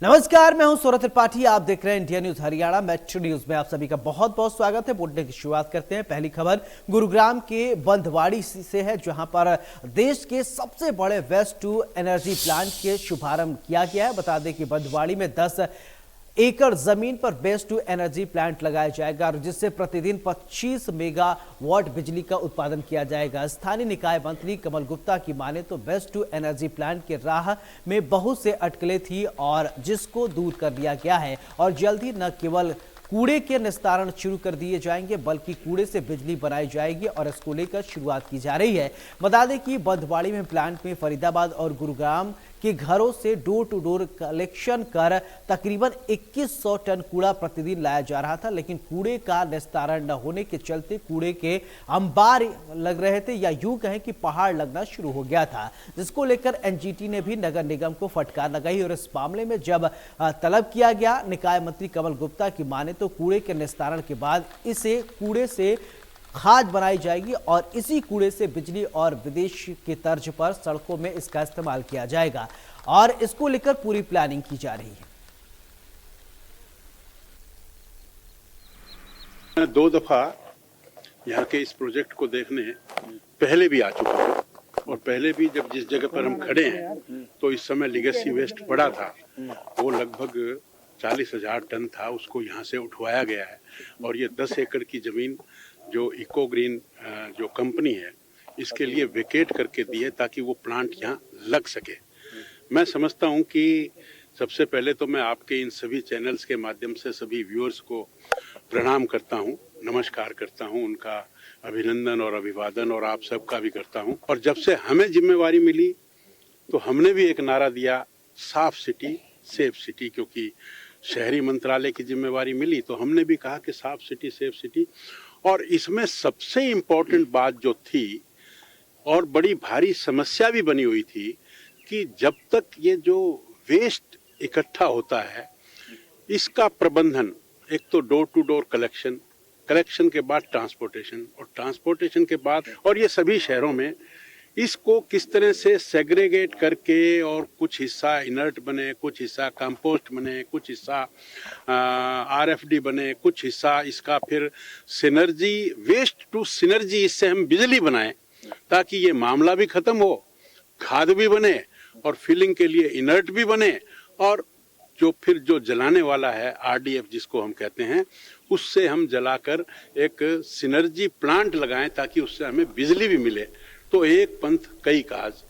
नमस्कार, मैं हूं सौरभ त्रिपाठी। आप देख रहे हैं India news Haryana. Metro news में आप सभी का बहुत बहुत स्वागत है। बुलेटिन की शुरुआत करते हैं। पहली खबर गुरुग्राम के बंधवाड़ी से है, जहां पर देश के सबसे बड़े वेस्ट टू एनर्जी प्लांट के शुभारंभ किया गया है। बता दें कि बंधवाड़ी में 10 एकड़ जमीन पर वेस्ट टू एनर्जी प्लांट लगाया जाएगा, जिससे प्रतिदिन 25 मेगावाट बिजली का उत्पादन किया जाएगा। स्थानीय निकाय मंत्री कमल गुप्ता की माने तो वेस्ट टू एनर्जी प्लांट के राह में बहुत से अटकलें थी और जिसको दूर कर दिया गया है और जल्द ही न केवल कूड़े के निस्तारण शुरू कर दिए जाएंगे, बल्कि कूड़े से बिजली बनाई जाएगी और इसको लेकर शुरुआत की जा रही है। बता दें कि बंधवाड़ी में प्लांट में फरीदाबाद और गुरुग्राम के घरों से डोर टू डोर कलेक्शन कर तकरीबन 2100 टन कूड़ा प्रतिदिन लाया जा रहा था, लेकिन कूड़े का निस्तारण न होने के चलते कूड़े के अंबार लग रहे थे, या यूं कहें कि पहाड़ लगना शुरू हो गया था, जिसको लेकर एनजीटी ने भी नगर निगम को फटकार लगाई। और इस मामले में जब तलब किया गया, निकाय मंत्री कमल गुप्ता की माने तो कूड़े के निस्तारण के बाद इसे कूड़े से खाद बनाई जाएगी और इसी कूड़े से बिजली और विदेश के तर्ज पर सड़कों में इसका इस्तेमाल किया जाएगा और इसको लेकर पूरी प्लानिंग की जा रही है। 2 दफा यहाँ के इस प्रोजेक्ट को देखने पहले भी आ चुका हूँ और पहले भी जब जिस जगह पर हम खड़े हैं तो इस समय लीगेसी वेस्ट पड़ा था, वो लगभग 40,000 टन था। उसको यहाँ से उठवाया गया है और ये 10 एकड़ की जमीन जो इको ग्रीन जो कंपनी है इसके लिए वेकेट करके दी है ताकि वो प्लांट यहाँ लग सके। मैं समझता हूँ कि सबसे पहले तो मैं आपके इन सभी चैनल्स के माध्यम से सभी व्यूअर्स को प्रणाम करता हूँ, नमस्कार करता हूँ, उनका अभिनंदन और अभिवादन और आप सबका भी करता हूँ। और जब से हमें जिम्मेवारी मिली तो हमने भी एक नारा दिया, साफ सिटी सेफ सिटी, क्योंकि शहरी मंत्रालय की जिम्मेवारी मिली तो हमने भी कहा कि साफ सिटी सेफ सिटी। और इसमें सबसे इम्पोर्टेंट बात जो थी और बड़ी भारी समस्या भी बनी हुई थी कि जब तक ये जो वेस्ट इकट्ठा होता है इसका प्रबंधन, एक तो डोर टू डोर कलेक्शन के बाद ट्रांसपोर्टेशन और ट्रांसपोर्टेशन के बाद, और ये सभी शहरों में इसको किस तरह से सेग्रीगेट करके और कुछ हिस्सा इनर्ट बने, कुछ हिस्सा कंपोस्ट बने, कुछ हिस्सा आरएफडी बने, कुछ हिस्सा इसका फिर सिनर्जी, वेस्ट टू सिनर्जी, इससे हम बिजली बनाएं ताकि ये मामला भी खत्म हो, खाद भी बने और फिलिंग के लिए इनर्ट भी बने, और जो जलाने वाला है आरडीएफ जिसको हम कहते हैं, उससे हम जलाकर एक सिनर्जी प्लांट लगाएं ताकि उससे हमें बिजली भी मिले। तो एक पंथ कई काज।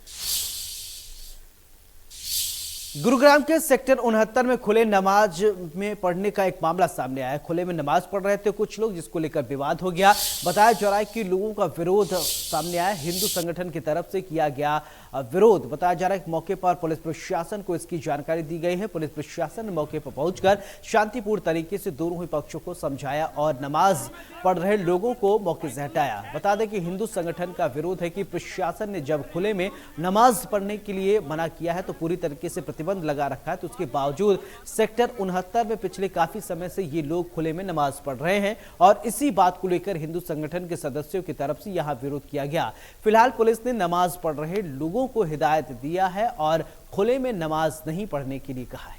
गुरुग्राम के सेक्टर 69 में खुले नमाज में पढ़ने का एक मामला सामने आया है। खुले में नमाज पढ़ रहे थे कुछ लोग, जिसको लेकर विवाद हो गया। बताया जा रहा है कि लोगों का विरोध सामने आया, हिंदू संगठन की तरफ से किया गया विरोध। बताया जा रहा है कि मौके पर पुलिस प्रशासन को इसकी जानकारी दी गई है। पुलिस प्रशासन ने मौके पर पहुंचकर शांतिपूर्ण तरीके से दोनों ही पक्षों को समझाया और नमाज पढ़ रहे लोगों को मौके से हटाया। बता दें कि हिंदू संगठन का विरोध है कि प्रशासन ने जब खुले में नमाज पढ़ने के लिए मना किया है तो पूरी तरीके से प्रतिबंध लगा रखा है, तो उसके बावजूद सेक्टर 69 में पिछले काफी समय से ये लोग खुले में नमाज पढ़ रहे हैं और इसी बात को लेकर हिंदू संगठन के सदस्यों की तरफ से यहां विरोध किया गया। फिलहाल पुलिस ने नमाज पढ़ रहे लोगों को हिदायत दिया है और खुले में नमाज नहीं पढ़ने के लिए कहा है।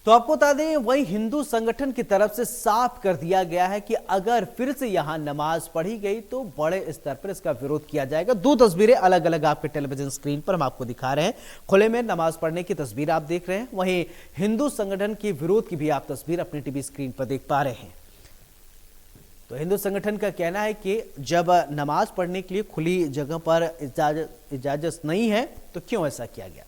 तो आपको बता दें, वही हिंदू संगठन की तरफ से साफ कर दिया गया है कि अगर फिर से यहां नमाज पढ़ी गई तो बड़े स्तर पर इसका विरोध किया जाएगा। 2 तस्वीरें अलग अलग आपके टेलीविजन स्क्रीन पर हम आपको दिखा रहे हैं। खुले में नमाज पढ़ने की तस्वीर आप देख रहे हैं, वहीं हिंदू संगठन के विरोध की भी आप तस्वीर अपनी टीवी स्क्रीन पर देख पा रहे हैं। तो हिंदू संगठन का कहना है कि जब नमाज पढ़ने के लिए खुली जगह पर इजाजत नहीं है तो क्यों ऐसा किया गया।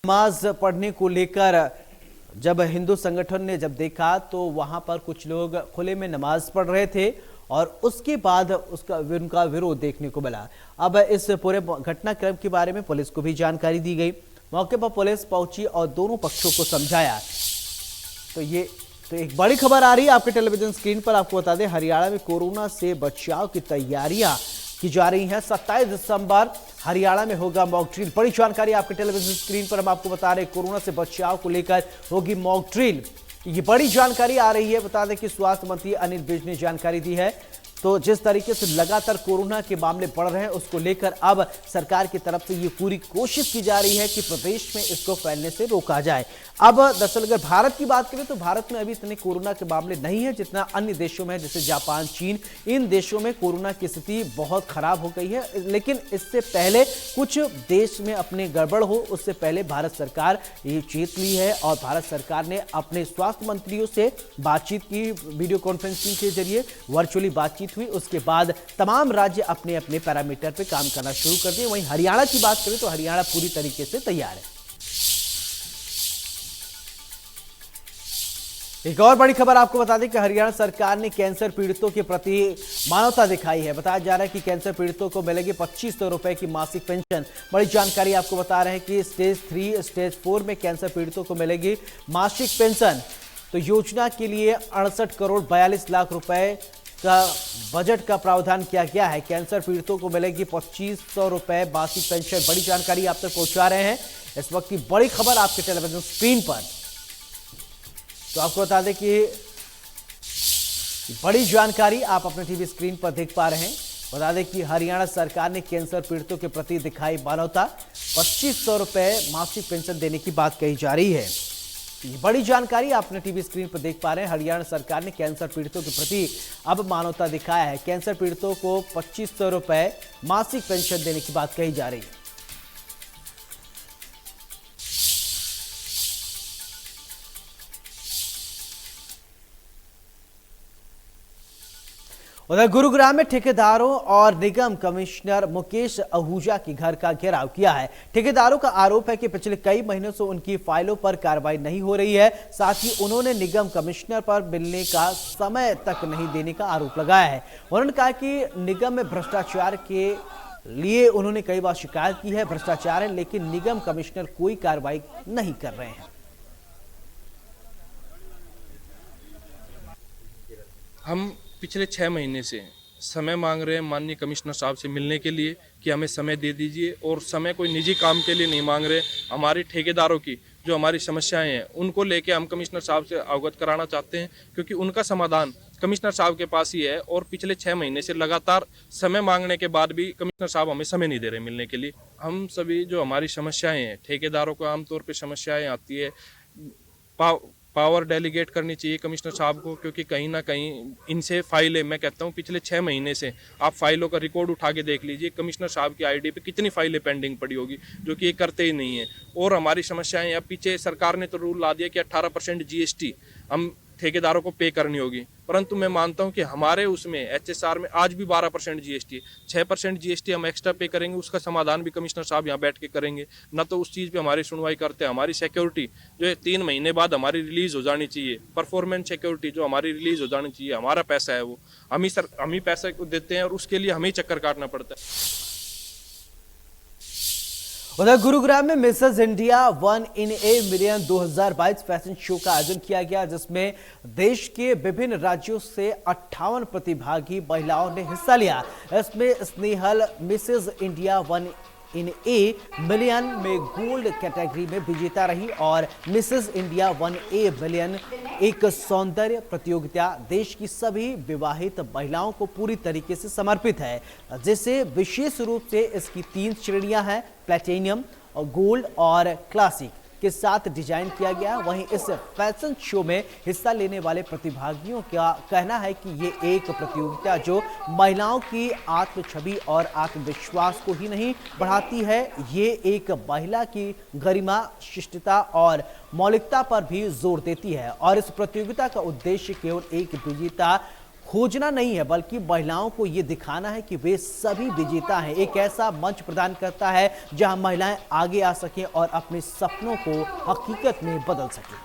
नमाज पढ़ने को लेकर जब हिंदू संगठन ने जब देखा तो वहां पर कुछ लोग खुले में नमाज पढ़ रहे थे और उसके बाद उनका विरोध देखने को मिला। अब इस पूरे घटनाक्रम के बारे में पुलिस को भी जानकारी दी गई। मौके पर पुलिस पहुंची और दोनों पक्षों को समझाया। तो एक बड़ी खबर आ रही है आपके टेलीविजन स्क्रीन पर। आपको बता दें, हरियाणा में कोरोना से बचाव की तैयारियां की जा रही हैं। 27 दिसंबर हरियाणा में होगा मॉक ड्रिल। बड़ी जानकारी आपके टेलीविजन स्क्रीन पर हम आपको बता रहे हैं, कोरोना से बचाव को लेकर होगी मॉक ड्रिल। ये बड़ी जानकारी आ रही है। बता दें कि स्वास्थ्य मंत्री अनिल विज ने जानकारी दी है। तो जिस तरीके से लगातार कोरोना के मामले बढ़ रहे हैं, उसको लेकर अब सरकार की तरफ से ये पूरी कोशिश की जा रही है कि प्रदेश में इसको फैलने से रोका जाए। अब दरअसल अगर भारत की बात करें तो भारत में अभी इतने कोरोना के मामले नहीं है जितना अन्य देशों में, जैसे जापान, चीन, इन देशों में कोरोना की स्थिति बहुत खराब हो गई है। लेकिन इससे पहले कुछ देश में अपने गड़बड़ हो, उससे पहले भारत सरकार ये चेत ली है और भारत सरकार ने अपने स्वास्थ्य मंत्रियों से बातचीत की, वीडियो कॉन्फ्रेंसिंग के जरिए वर्चुअली बातचीत हुई। उसके बाद तमाम राज्य अपने अपने पैरामीटर पे काम करना शुरू कर दिए। वहीं हरियाणा की बात करें तो हरियाणा पूरी तरीके से तैयार है। एक और बड़ी खबर आपको बता दें कि हरियाणा सरकार ने कैंसर पीड़ितों के प्रति मानवता दिखाई है। बताया जा रहा है कि कैंसर पीड़ितों को मिलेगी 2500 रुपए की मासिक पेंशन। बड़ी जानकारी आपको बता रहे हैं कि स्टेज 3, स्टेज 4 में कैंसर पीड़ितों को मिलेगी मासिक पेंशन। तो योजना के लिए 68 करोड़ 42 लाख रुपए का बजट का प्रावधान किया गया है। कैंसर पीड़ितों को मिलेगी 2500 रुपए मासिक पेंशन। बड़ी जानकारी आप तक पहुंचा रहे हैं इस वक्त की बड़ी खबर आपके टेलीविजन स्क्रीन पर। तो आपको बता दें कि बड़ी जानकारी आप अपने टीवी स्क्रीन पर देख पा रहे हैं। बता दें कि हरियाणा सरकार ने कैंसर पीड़ितों के प्रति दिखाई मानवता। 2500 रुपए मासिक पेंशन देने की बात कही जा रही है। ये बड़ी जानकारी आप अपने टीवी स्क्रीन पर देख पा रहे हैं। हरियाणा सरकार ने कैंसर पीड़ितों के प्रति अब मानवता दिखाया है। कैंसर पीड़ितों को 2500 रुपए मासिक पेंशन देने की बात कही जा रही है। उधर गुरुग्राम में ठेकेदारों और निगम कमिश्नर मुकेश आहूजा के घर का घेराव किया है। ठेकेदारों का आरोप है कि पिछले कई महीनों से उनकी फाइलों पर कार्रवाई नहीं हो रही है। साथ ही उन्होंने निगम कमिश्नर पर मिलने का समय तक नहीं देने का आरोप लगाया है। उन्होंने कहा कि निगम में भ्रष्टाचार के लिए उन्होंने कई बार शिकायत की है, भ्रष्टाचार है, लेकिन निगम कमिश्नर कोई कार्रवाई नहीं कर रहे हैं। हम पिछले 6 महीने से समय मांग रहे हैं माननीय कमिश्नर साहब से मिलने के लिए कि हमें समय दे दीजिए, और समय कोई निजी काम के लिए नहीं मांग रहे। हमारी ठेकेदारों की जो हमारी समस्याएं हैं उनको लेके हम कमिश्नर साहब से अवगत कराना चाहते हैं, क्योंकि उनका समाधान कमिश्नर साहब के पास ही है। और पिछले 6 महीने से लगातार समय मांगने के बाद भी कमिश्नर साहब हमें समय नहीं दे रहे मिलने के लिए। हम सभी जो हमारी समस्याएं हैं, ठेकेदारों को आमतौर पर समस्याएं आती है, पावर डेलीगेट करनी चाहिए कमिश्नर साहब को, क्योंकि कहीं ना कहीं इनसे फाइलें, मैं कहता हूं पिछले 6 महीने से आप फाइलों का रिकॉर्ड उठा के देख लीजिए, कमिश्नर साहब की आईडी पे कितनी फाइलें पेंडिंग पड़ी होगी, जो कि ये करते ही नहीं है। और हमारी समस्याएं, अब पीछे सरकार ने तो रूल ला दिया कि 18% GST हम ठेकेदारों को पे करनी होगी, परंतु मैं मानता हूं कि हमारे उसमें HSR में आज भी 12% GST, 6% GST हम एक्स्ट्रा पे करेंगे। उसका समाधान भी कमिश्नर साहब यहाँ बैठ के करेंगे, न तो उस चीज़ पे हमारी सुनवाई करते हैं। हमारी सिक्योरिटी जो है 3 महीने बाद हमारी रिलीज हो जानी चाहिए, परफॉर्मेंस सिक्योरिटी जो हमारी रिलीज हो जानी चाहिए। हमारा पैसा है वो हम ही पैसा देते हैं और उसके लिए हमें ही चक्कर काटना पड़ता है। उधर गुरुग्राम में Mrs India 1 in a million 2022 fashion show का आयोजन किया गया, जिसमें देश के विभिन्न राज्यों से 58 प्रतिभागी महिलाओं ने हिस्सा लिया। इसमें Snehal Mrs India 1 in a million में गोल्ड कैटेगरी में विजेता रही और मिसेस इंडिया 1A मिलियन एक सौंदर्य प्रतियोगिता देश की सभी विवाहित महिलाओं को पूरी तरीके से समर्पित है, जिसे विशेष रूप से इसकी 3 श्रेणियां हैं, प्लैटिनम और गोल्ड और क्लासिक के साथ डिजाइन किया गया। वहीं इस फैशन शो में हिस्सा लेने वाले प्रतिभागियों का कहना है कि ये एक प्रतियोगिता जो महिलाओं की आत्म छवि और आत्मविश्वास को ही नहीं बढ़ाती है, ये एक महिला की गरिमा, शिष्टता और मौलिकता पर भी जोर देती है। और इस प्रतियोगिता का उद्देश्य केवल एक विजेता खोजना नहीं है, बल्कि महिलाओं को ये दिखाना है कि वे सभी विजेता हैं। एक ऐसा मंच प्रदान करता है जहां महिलाएं आगे आ सकें और अपने सपनों को हकीकत में बदल सकें।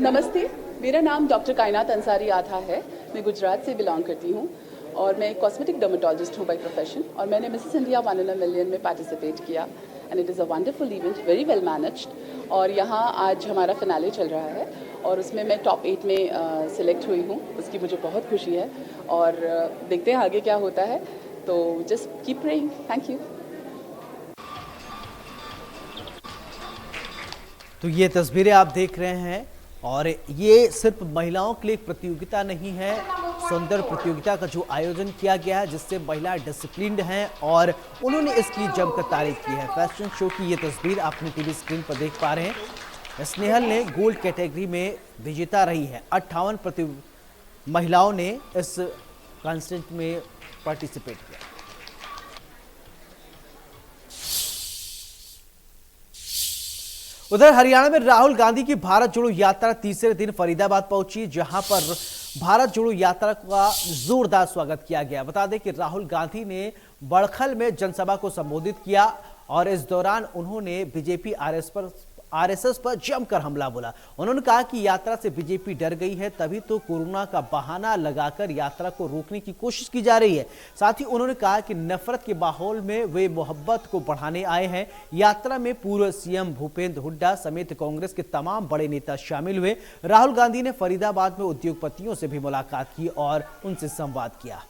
नमस्ते, मेरा नाम डॉक्टर कायनात अंसारी आधा है। मैं गुजरात से बिलोंग करती हूँ और मैं एक कॉस्मेटिक डर्मेटोलॉजिस्ट हूँ बाय प्रोफेशन और मैंने Mrs India 1 in a million में पार्टिसिपेट किया and it is a wonderful event, very well managed. और यहाँ आज हमारा फिनाले चल रहा है और उसमें मैं टॉप 8 में सिलेक्ट हुई हूँ, उसकी मुझे बहुत खुशी है और देखते हैं आगे क्या होता है। तो just keep praying. Thank you. तो ये तस्वीरें आप देख रहे हैं और ये सिर्फ महिलाओं के लिए एक प्रतियोगिता नहीं है, सौंदर्य प्रतियोगिता का जो आयोजन किया गया है जिससे महिलाएं डिसिप्लिन्ड हैं और उन्होंने इसकी जमकर तारीफ की है। फैशन शो की ये तस्वीर अपनी टीवी स्क्रीन पर देख पा रहे हैं। स्नेहल ने गोल्ड कैटेगरी में विजेता रही है। 58 महिलाओं ने इस कॉन्टेस्ट में पार्टिसिपेट किया। उधर हरियाणा में राहुल गांधी की भारत जोड़ो यात्रा तीसरे दिन फरीदाबाद पहुंची, जहां पर भारत जोड़ो यात्रा का जोरदार स्वागत किया गया। बता दें कि राहुल गांधी ने बड़खल में जनसभा को संबोधित किया और इस दौरान उन्होंने बीजेपी आरएसएस पर जमकर हमला बोला। उन्होंने कहा कि यात्रा से बीजेपी डर गई है, तभी तो कोरोना का बहाना लगाकर यात्रा को रोकने की कोशिश की जा रही है। साथ ही उन्होंने कहा कि नफरत के माहौल में वे मोहब्बत को बढ़ाने आए हैं। यात्रा में पूर्व सीएम भूपेंद्र हुड्डा समेत कांग्रेस के तमाम बड़े नेता शामिल हुए। राहुल गांधी ने फरीदाबाद में उद्योगपतियों से भी मुलाकात की और उनसे संवाद किया।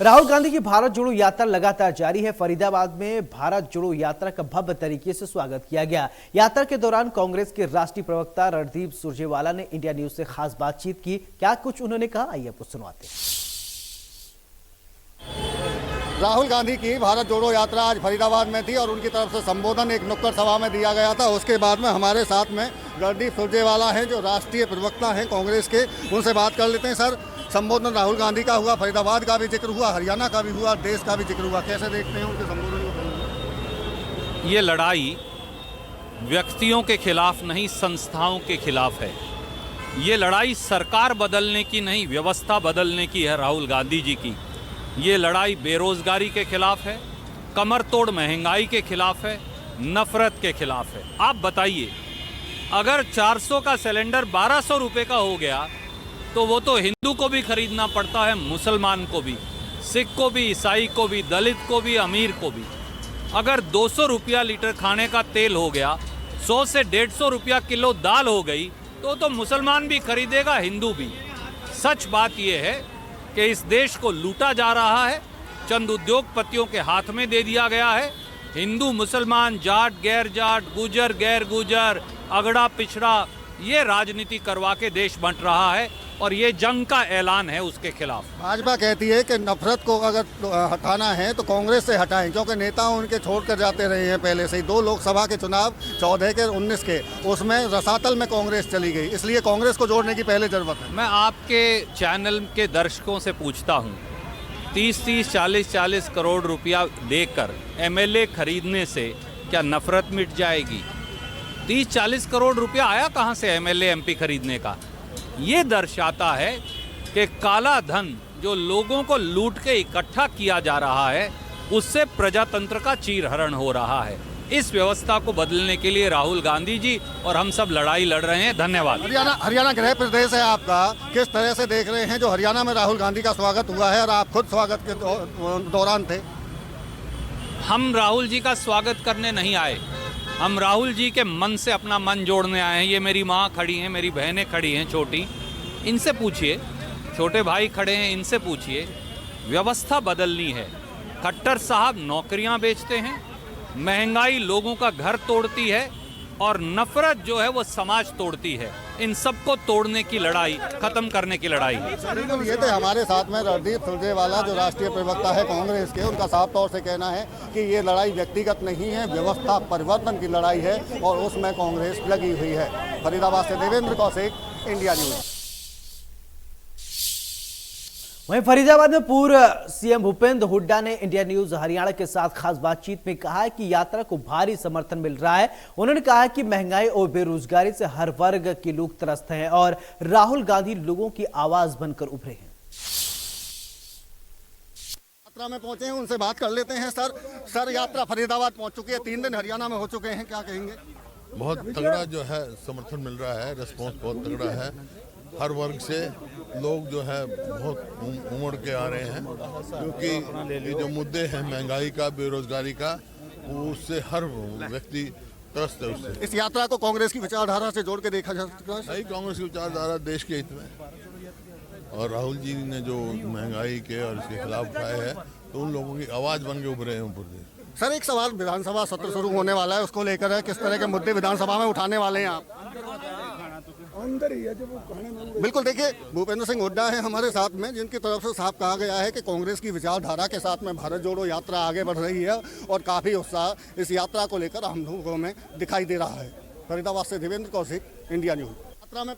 राहुल गांधी की भारत जोड़ो यात्रा लगातार जारी है। फरीदाबाद में भारत जोड़ो यात्रा का भव्य तरीके से स्वागत किया गया। यात्रा के दौरान कांग्रेस के राष्ट्रीय प्रवक्ता रणदीप सुरजेवाला ने इंडिया न्यूज से खास बातचीत की। क्या कुछ उन्होंने कहा, आइए आपको सुनवाते हैं। राहुल गांधी की भारत जोड़ो यात्रा आज फरीदाबाद में थी और उनकी तरफ से संबोधन एक नुक्कड़ सभा में दिया गया था। उसके बाद में हमारे साथ में रणदीप सुरजेवाला हैं जो राष्ट्रीय प्रवक्ता हैं कांग्रेस के, उनसे बात कर लेते हैं। सर, संबोधन राहुल गांधी का हुआ, फरीदाबाद का भी जिक्र हुआ, हरियाणा का भी हुआ, देश का भी जिक्र हुआ, कैसे देखते हैं उनके संबोधन को? ये लड़ाई व्यक्तियों के खिलाफ नहीं, संस्थाओं के खिलाफ है। ये लड़ाई सरकार बदलने की नहीं, व्यवस्था बदलने की है राहुल गांधी जी की। ये लड़ाई बेरोजगारी के खिलाफ है, कमर तोड़ महंगाई के खिलाफ है, नफरत के खिलाफ है। आप बताइए, अगर 400 का सिलेंडर 1200 रुपये का हो गया तो वो तो हिंदू को भी खरीदना पड़ता है, मुसलमान को भी, सिख को भी, ईसाई को भी, दलित को भी, अमीर को भी। अगर 200 रुपया लीटर खाने का तेल हो गया, 100 से 150 रुपया किलो दाल हो गई तो मुसलमान भी खरीदेगा, हिंदू भी। सच बात यह है कि इस देश को लूटा जा रहा है, चंद उद्योगपतियों के हाथ में दे दिया गया है। हिंदू मुसलमान, जाट गैर जाट, गुजर गैर गुजर, अगड़ा पिछड़ा, ये राजनीति करवा के देश बंट रहा है और ये जंग का ऐलान है उसके खिलाफ। भाजपा कहती है कि नफरत को अगर हटाना है तो कांग्रेस से हटाएं, क्योंकि नेता उनके छोड़कर जाते रहे हैं पहले से ही। 2 लोकसभा के चुनाव 14 के 19 के, उसमें रसातल में कांग्रेस चली गई, इसलिए कांग्रेस को जोड़ने की पहले जरूरत है। मैं आपके चैनल के दर्शकों से पूछता हूँ, 30-30, 40-40 करोड़ रुपया देकर MLA खरीदने से क्या नफरत मिट जाएगी? 30-40 करोड़ रुपया आया कहाँ से MLA MP खरीदने का? ये दर्शाता है कि काला धन जो लोगों को लूट के इकट्ठा किया जा रहा है, उससे प्रजातंत्र का चीरहरण हो रहा है। इस व्यवस्था को बदलने के लिए राहुल गांधी जी और हम सब लड़ाई लड़ रहे हैं। धन्यवाद। हरियाणा गृह प्रदेश है आपका, किस तरह से देख रहे हैं जो हरियाणा में राहुल गांधी का स्वागत हुआ है और आप खुद स्वागत के दौरान थे? हम राहुल जी का स्वागत करने नहीं आए, हम राहुल जी के मन से अपना मन जोड़ने आए हैं। ये मेरी माँ खड़ी हैं, मेरी बहनें खड़ी हैं छोटी, इनसे पूछिए, छोटे भाई खड़े हैं, इनसे पूछिए। व्यवस्था बदलनी है। खट्टर साहब नौकरियां बेचते हैं, महंगाई लोगों का घर तोड़ती है और नफरत जो है वो समाज तोड़ती है। इन सबको तोड़ने की लड़ाई, खत्म करने की लड़ाई है। ये थे हमारे साथ में रणदीप सुरजेवाला जो राष्ट्रीय प्रवक्ता है कांग्रेस के। उनका साफ तौर से कहना है कि ये लड़ाई व्यक्तिगत नहीं है, व्यवस्था परिवर्तन की लड़ाई है और उसमें कांग्रेस लगी हुई है। फरीदाबाद से देवेंद्र कौशिक, इंडिया न्यूज। वहीं फरीदाबाद में पूर्व सीएम भूपेंद्र हुड्डा ने इंडिया न्यूज हरियाणा के साथ खास बातचीत में कहा कि यात्रा को भारी समर्थन मिल रहा है। उन्होंने कहा कि महंगाई और बेरोजगारी से हर वर्ग के लोग त्रस्त हैं और राहुल गांधी लोगों की आवाज बनकर उभरे हैं। यात्रा में पहुंचे हैं, उनसे बात कर लेते हैं। सर यात्रा फरीदाबाद पहुंच चुकी है, 3 दिन हरियाणा में हो चुके हैं, क्या कहेंगे? बहुत तगड़ा जो है समर्थन मिल रहा है, रिस्पॉन्स बहुत तगड़ा है। हर वर्ग से लोग जो है बहुत उमड़ के आ रहे हैं, क्योंकि ये जो मुद्दे हैं महंगाई का, बेरोजगारी का, उससे हर व्यक्ति त्रस्त है उससे। इस यात्रा को कांग्रेस की विचारधारा से जोड़ के देखा जा सकता है? नहीं, कांग्रेस की विचारधारा देश के हित में, और राहुल जी ने जो महंगाई के और इसके खिलाफ उठाए हैं, तो उन लोगों की आवाज बन के उभरे हैं ऊपर। सर एक सवाल, विधानसभा सत्र शुरू होने वाला है, उसको लेकर है, किस तरह के मुद्दे विधानसभा में उठाने वाले हैं आप? बिल्कुल, देखिए भूपेंद्र सिंह हुड्डा है हमारे साथ में, जिनकी तरफ से साफ कहा गया है कि कांग्रेस की विचारधारा के साथ में भारत जोड़ो यात्रा आगे बढ़ रही है और काफी उत्साह इस यात्रा को लेकर हम लोगों में दिखाई दे रहा है। फरीदाबाद से देवेंद्र कौशिक, इंडिया न्यूज। यात्रा में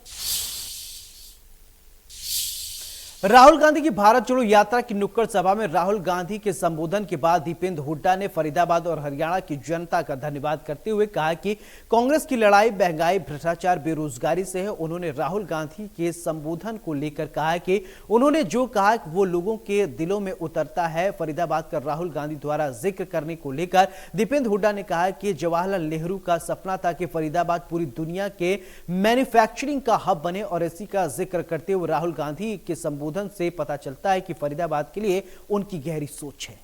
राहुल गांधी की भारत जोड़ो यात्रा की नुक्कड़ सभा में राहुल गांधी के संबोधन के बाद दीपेंद्र हुड्डा ने फरीदाबाद और हरियाणा की जनता का धन्यवाद करते हुए कहा कि कांग्रेस की लड़ाई महंगाई, भ्रष्टाचार, बेरोजगारी से है। उन्होंने राहुल गांधी के संबोधन को लेकर कहा कि उन्होंने जो कहा वो लोगों के दिलों में उतरता है। फरीदाबाद का राहुल गांधी द्वारा जिक्र करने को लेकर दीपेंद्र हुड्डा ने कहा कि जवाहरलाल नेहरू का सपना था कि फरीदाबाद पूरी दुनिया के मैन्युफैक्चरिंग का हब बने, और इसी का जिक्र करते हुए राहुल गांधी के संबोधन से पता चलता है कि फरीदाबाद के लिए उनकी गहरी सोच है।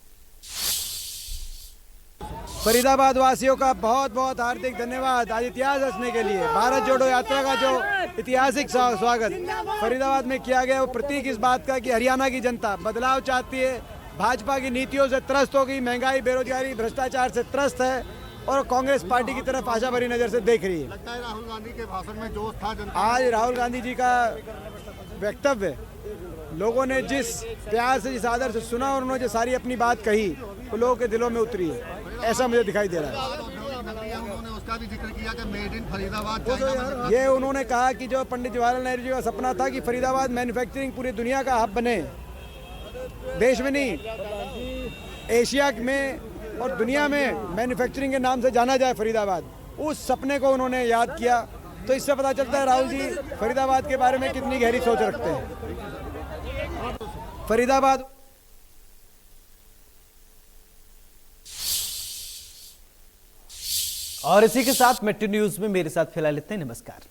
फरीदाबाद वासियों का बहुत बहुत हार्दिक धन्यवाद आज इतिहास रचने के लिए। भारत जोड़ो यात्रा का जो ऐतिहासिक स्वागत फरीदाबाद में किया गया, वो प्रतीक इस बात का कि हरियाणा की जनता बदलाव चाहती है, भाजपा की नीतियों से त्रस्त हो गई, महंगाई, बेरोजगारी, भ्रष्टाचार से त्रस्त है और कांग्रेस पार्टी की तरफ आशा भरी नजर से देख रही है। लगता है राहुल गांधी के भाषण में जोश था जनता। आज राहुल गांधी जी का वक्तव्य लोगों ने जिस प्यार से, जिस आदर से सुना और उन्होंने जो सारी अपनी बात कही, वो लोगों के दिलों में उतरी है, ऐसा मुझे दिखाई दे रहा है। उन्होंने उसका भी जिक्र किया कि मेड इन फरीदाबाद। ये उन्होंने कहा कि जो पंडित जवाहरलाल नेहरू जी का सपना था कि फरीदाबाद मैन्युफैक्चरिंग पूरी दुनिया का हब बने, देश में नहीं एशिया में और दुनिया में मैन्युफैक्चरिंग के नाम से जाना जाए फरीदाबाद, उस सपने को उन्होंने याद किया। तो इससे पता चलता है राहुल जी फरीदाबाद के बारे में कितनी गहरी सोच रखते हैं। फरीदाबाद और इसी के साथ मेट्रो न्यूज में मेरे साथ फिलहाल इतना ही। नमस्कार।